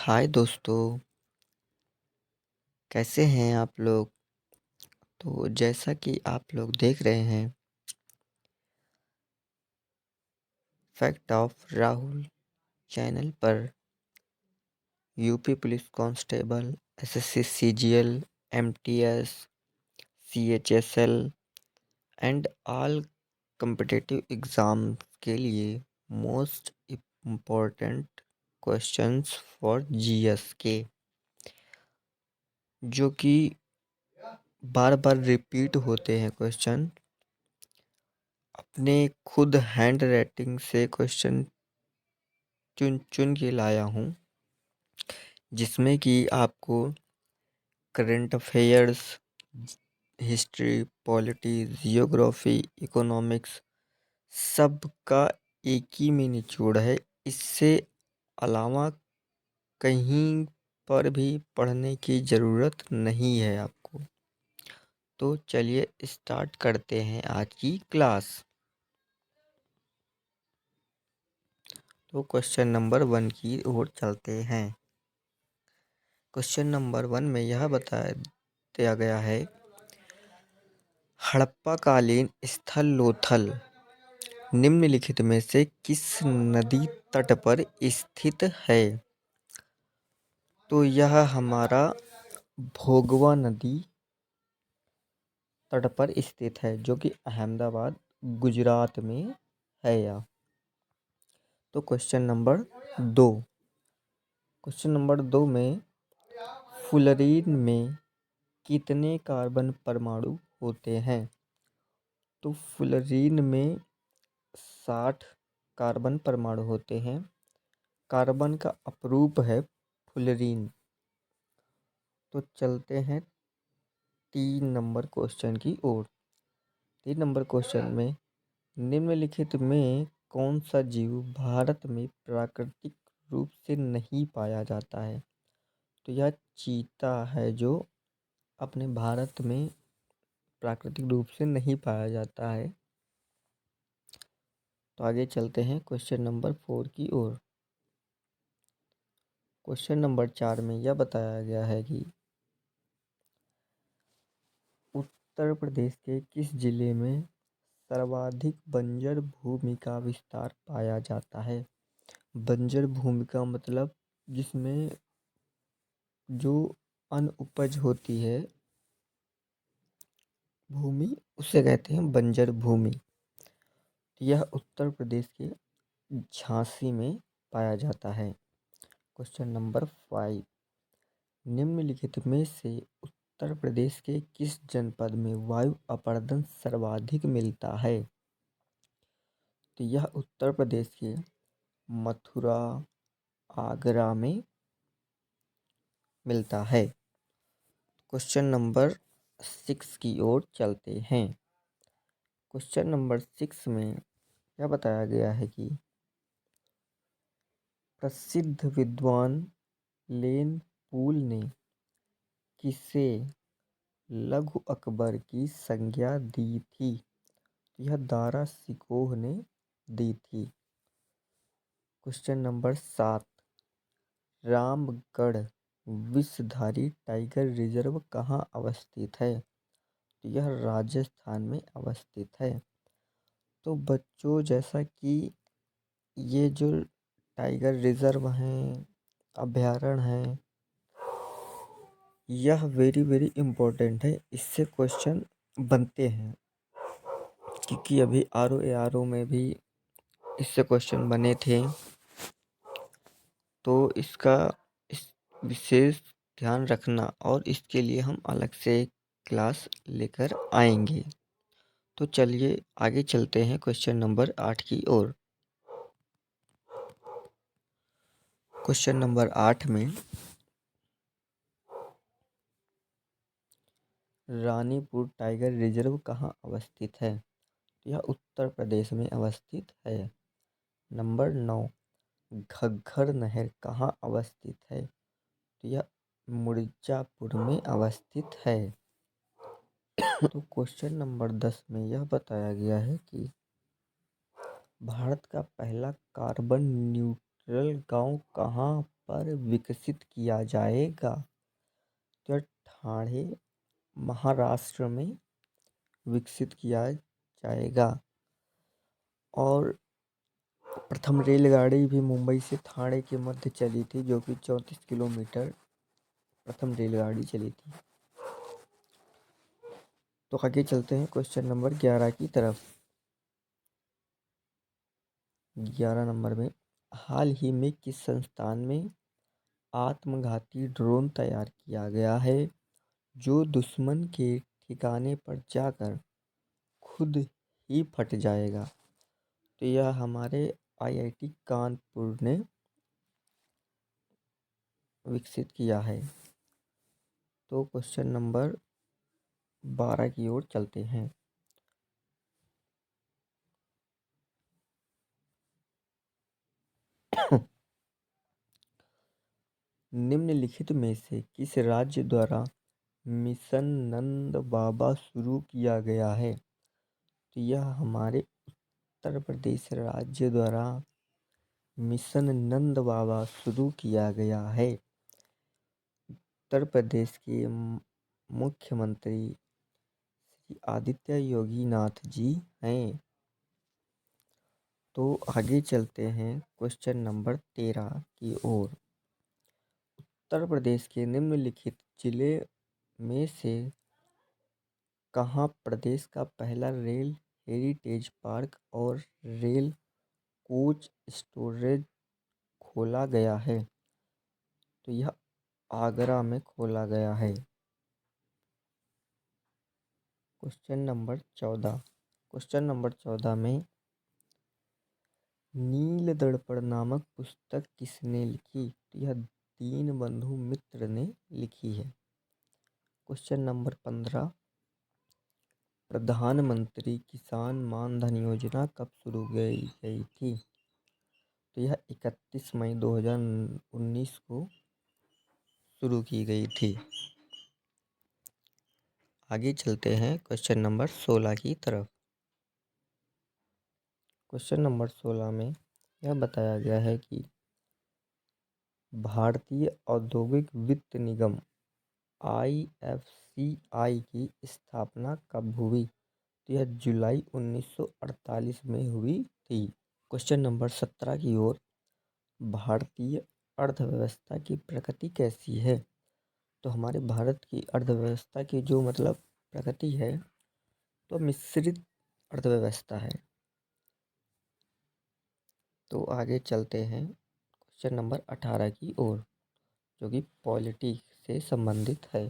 हाय दोस्तों, कैसे हैं आप लोग? तो जैसा कि आप लोग देख रहे हैं, फैक्ट ऑफ राहुल चैनल पर UP police constable, SSC CGL, MTS, CHSL and all competitive exam के लिए most important questions for GS के जो कि बार बार रिपीट होते हैं क्वेश्चन। अपने खुद हैंड राइटिंग से क्वेश्चन चुन चुन के लाया हूँ, जिसमें कि आपको current affairs, history, polity, geography, economics सब का एक ही में निचोड़ है। इससे अलावा कहीं पर भी पढ़ने की ज़रूरत नहीं है आपको। तो चलिए स्टार्ट करते हैं आज की क्लास। तो क्वेश्चन नंबर 1 की ओर चलते हैं। क्वेश्चन नंबर 1 में यह बता दिया गया है, हड़प्पाकालीन स्थल लोथल निम्नलिखित में से किस नदी तट पर स्थित है? तो यह हमारा भोगवा नदी तट पर स्थित है, जो कि अहमदाबाद गुजरात में है यह। तो क्वेश्चन नंबर 2, क्वेश्चन नंबर 2 में फुलरीन में कितने कार्बन परमाणु होते हैं? तो फुलरीन में 60 कार्बन परमाणु होते हैं। कार्बन का अपरूप है फुलरीन। तो चलते हैं 3 नंबर क्वेश्चन की ओर। 3 नंबर क्वेश्चन में निम्नलिखित में कौन सा जीव भारत में प्राकृतिक रूप से नहीं पाया जाता है? तो यह चीता है, जो अपने भारत में प्राकृतिक रूप से नहीं पाया जाता है। तो आगे चलते हैं क्वेश्चन नंबर 4 की ओर। क्वेश्चन नंबर 4 में यह बताया गया है कि उत्तर प्रदेश के किस जिले में सर्वाधिक बंजर भूमि का विस्तार पाया जाता है? बंजर भूमि का मतलब जिसमें जो अनुपज होती है भूमि, उसे कहते हैं बंजर भूमि। यह उत्तर प्रदेश के झांसी में पाया जाता है। क्वेश्चन नंबर 5, निम्नलिखित में से उत्तर प्रदेश के किस जनपद में वायु अपरदन सर्वाधिक मिलता है? तो यह उत्तर प्रदेश के मथुरा, आगरा में मिलता है। क्वेश्चन नंबर 6 की ओर चलते हैं। क्वेश्चन नंबर 6 में यह बताया गया है कि प्रसिद्ध विद्वान लेन पूल ने किसे लघु अकबर की संज्ञा दी थी? यह दारा शिकोह ने दी थी। Question number 7, Ramgarh Vishdhari tiger reserve कहाँ अवस्थित है? तो यह राजस्थान में अवस्थित है। तो बच्चों, जैसा कि ये जो टाइगर रिजर्व हैं, अभयारण्य हैं, यह वेरी वेरी इम्पोर्टेंट है। इससे क्वेश्चन बनते हैं, क्योंकि अभी आर ओ में भी इससे क्वेश्चन बने थे। तो इसका इस विशेष ध्यान रखना, और इसके लिए हम अलग से एक क्लास लेकर आएंगे। तो चलिए आगे चलते हैं क्वेश्चन नंबर 8 की ओर। क्वेश्चन नंबर 8 में रानीपुर टाइगर रिजर्व कहाँ अवस्थित है? यह उत्तर प्रदेश में अवस्थित है। नंबर 9, घग्गर नहर कहाँ अवस्थित है? तो यह मिर्जापुर में अवस्थित है। तो क्वेश्चन नंबर 10 में यह बताया गया है कि भारत का पहला कार्बन न्यूट्रल गांव कहाँ पर विकसित किया जाएगा? तो ठाणे महाराष्ट्र में विकसित किया जाएगा। और प्रथम रेलगाड़ी भी मुंबई से ठाणे के मध्य चली थी, जो कि 34 किलोमीटर प्रथम रेलगाड़ी चली थी। तो आगे चलते हैं क्वेश्चन नंबर 11 की तरफ। 11 नंबर में, हाल ही में किस संस्थान में आत्मघाती ड्रोन तैयार किया गया है जो दुश्मन के ठिकाने पर जाकर खुद ही फट जाएगा? तो यह हमारे आईआईटी कानपुर ने विकसित किया है। तो क्वेश्चन नंबर 12 की ओर चलते हैं। निम्नलिखित में से किस राज्य द्वारा मिशन नंद बाबा शुरू किया गया है? तो यह हमारे उत्तर प्रदेश राज्य द्वारा मिशन नंद बाबा शुरू किया गया है। उत्तर प्रदेश के मुख्यमंत्री श्री आदित्य योगी नाथ जी हैं। तो आगे चलते हैं क्वेश्चन नंबर 13 की ओर। उत्तर प्रदेश के निम्नलिखित जिले में से कहाँ प्रदेश का पहला रेल हेरिटेज पार्क और रेल कोच स्टोरेज खोला गया है? तो यह आगरा में खोला गया है। Question number 14। क्वेश्चन नंबर 14 में, नील दर्पण नामक पुस्तक किसने लिखी? तो यह दीनबंधु मित्र ने लिखी है। क्वेश्चन नंबर 15, प्रधानमंत्री किसान मान धन योजना कब शुरू गई थी? तो यह 31 मई 2019 को शुरू की गई थी। आगे चलते हैं क्वेश्चन नंबर 16 की तरफ। क्वेश्चन नंबर 16 में यह बताया गया है कि भारतीय औद्योगिक वित्त निगम IFCI की स्थापना कब हुई? तो यह जुलाई 1948 में हुई थी। क्वेश्चन नंबर 17 की ओर, भारतीय अर्थव्यवस्था की प्रकृति कैसी है? तो हमारे भारत की अर्थव्यवस्था की जो प्रकृति है, तो मिश्रित अर्थव्यवस्था है। तो आगे चलते हैं क्वेश्चन नंबर 18 की ओर, जो कि पॉलिटिक्स से संबंधित है।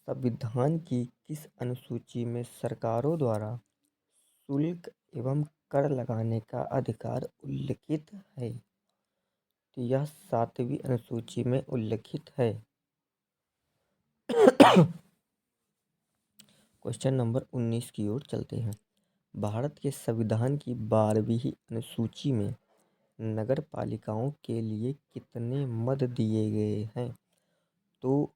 संविधान की किस अनुसूची में सरकारों द्वारा शुल्क एवं कर लगाने का अधिकार उल्लिखित है? तो यह 7वीं अनुसूची में उल्लिखित है। क्वेश्चन नंबर 19 की ओर चलते हैं। भारत के संविधान की 12वीं अनुसूची में नगर पालिकाओं के लिए कितने मद दिए गए हैं? तो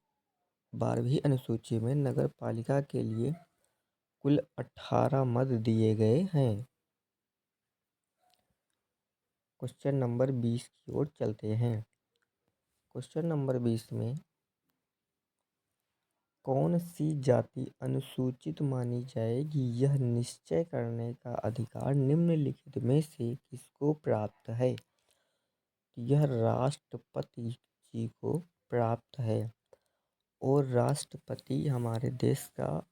12वीं अनुसूची में नगर पालिका के लिए कुल 18 मद दिए गए हैं। क्वेश्चन नंबर 20 की ओर चलते हैं। क्वेश्चन नंबर 20 में, कौन सी जाति अनुसूचित मानी जाएगी, यह निश्चय करने का अधिकार निम्नलिखित में से किसको प्राप्त है? यह राष्ट्रपति जी को प्राप्त है। और राष्ट्रपति हमारे देश का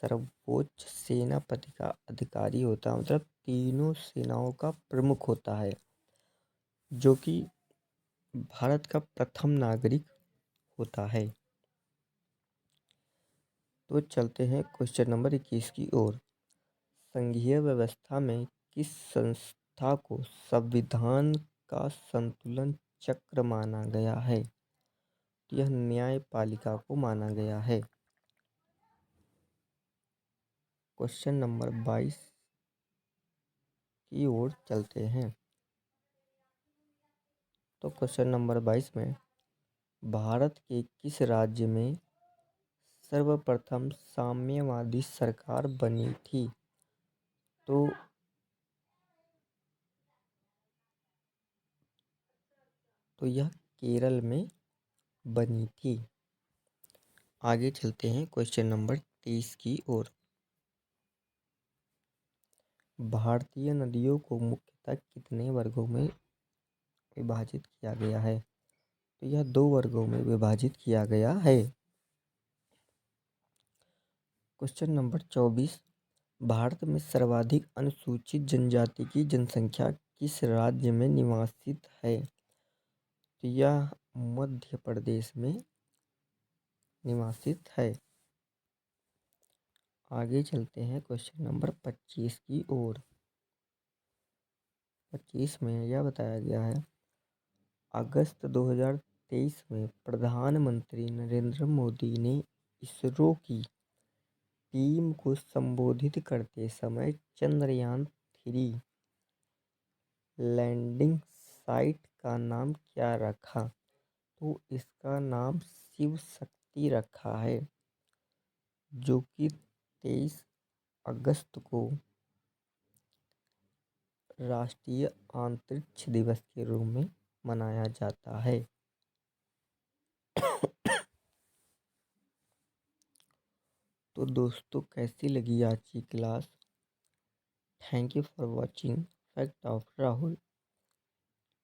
सर्वोच्च सेनापति का अधिकारी होता है, तीनों सेनाओं का प्रमुख होता है, जो कि भारत का प्रथम नागरिक होता है। तो चलते हैं क्वेश्चन नंबर 21 की ओर। संघीय व्यवस्था में किस संस्था को संविधान का संतुलन चक्र माना गया है? यह न्यायपालिका को माना गया है। क्वेश्चन नंबर 22 की ओर चलते हैं। तो क्वेश्चन नंबर 22 में, भारत के किस राज्य में सर्वप्रथम साम्यवादी सरकार बनी थी? तो तो यह केरल में बनी थी। आगे चलते हैं क्वेश्चन नंबर 30 की ओर। भारतीय नदियों को मुख्यतः कितने वर्गों में विभाजित किया गया है? तो यह 2 वर्गों में विभाजित किया गया है। Question number 24। भारत में सर्वाधिक अनुसूचित जनजाति की जनसंख्या किस राज्य में निवासित है? तो यह मध्य प्रदेश में निवासित है। आगे चलते हैं क्वेश्चन नंबर 25 की ओर। 25 में यह बताया गया है, अगस्त 2023 में प्रधानमंत्री नरेंद्र मोदी ने इसरो की टीम को संबोधित करते समय चंद्रयान-3 लैंडिंग साइट का नाम क्या रखा? तो इसका नाम शिव शक्ति रखा है, जो कि 23 अगस्त को राष्ट्रीय अंतरिक्ष दिवस के रूप में मनाया जाता है। तो दोस्तों, कैसी लगी आज की class? Thank you for watching fact of Rahul.